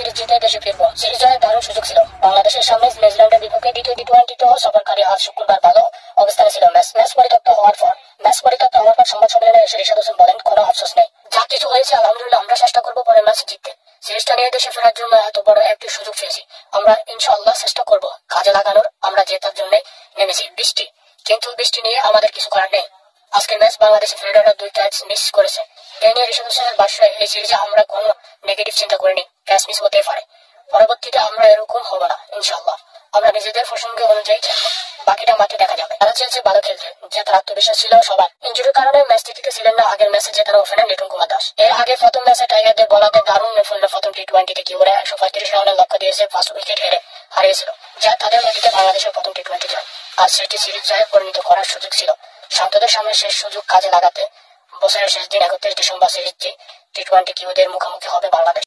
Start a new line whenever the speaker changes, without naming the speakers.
Series জিতে দেশে ফিরবো। সিরিজ জয়ের দারুণ সুযোগ ছিল বাংলাদেশের সামনে। নিউজিল্যান্ডের বিপক্ষে দ্বিতীয় টি-20 তো সফরকারী আজ শুক্রবার ভালো অবস্থানে ছিল। ম্যাচ পরিত্যক্ত হওয়ার পর সংবাদ সম্মেলনে এসে রিশাদ হোসেন বলেন, কোনো আফসোস নেই, যা কিছু হয়েছে আলহামদুলিল্লাহ, আমরা চেষ্টা করবো পরের ম্যাচ জিততে। সিরিজটা নিয়ে দেশে ফেরার জন্য এত বড় একটি সুযোগ পেয়েছি, আমরা ইনশাআল্লাহ চেষ্টা করবো কাজে লাগানোর। আমরা জেতার জন্য নেমেছি। বৃষ্টি নিয়ে আমাদের কিছু করার নেই। আজকের ম্যাচ বাংলাদেশের ফিল্ডাররা 2 ক্যাচ মিস করেছে। এ নিয়ে রিশাদ হোসেনের ভাষ্য, এই সিরিজে আমরা কোনো নেগেটিভ চিন্তা করিনি, ক্যাচ মিস হতে পারে, পরবর্তীতে আমরা এরকম হবো না ইনশাআল্লাহ। আমরা নিজেদের প্রসঙ্গ অনুযায়ী খেলবো, বাকিটা মাঠে দেখা যাবে। তারা চেয়েছে ভালো খেলতে, জেতার আত্মবিশ্বাস ছিল সবার। ইনজুরির কারণে ম্যাচটি ছিলেন না আগের ম্যাচে জেতানো ওপেনার লিটন কুমার দাস। এর আগে প্রথম ম্যাচে টাইগারদের বলারদের দারুণ নৈপুণ্য প্রথম টি-20তে কি করে 135 রানের লক্ষ্য দিয়েছে, 5 উইকেট হেরে হারিয়েছিল, যা তাদের মাটিতে বাংলাদেশের প্রথম টি-20 জয়। আজ সেটি সিরিজ জয়ে পরিণত করার সুযোগ ছিল। শান্তদের সামনে শেষ সুযোগ কাজে লাগাতে বছরের শেষ দিন 31 ডিসেম্বর সিরিজ টি-20 কিউদের মুখোমুখি হবে বাংলাদেশ।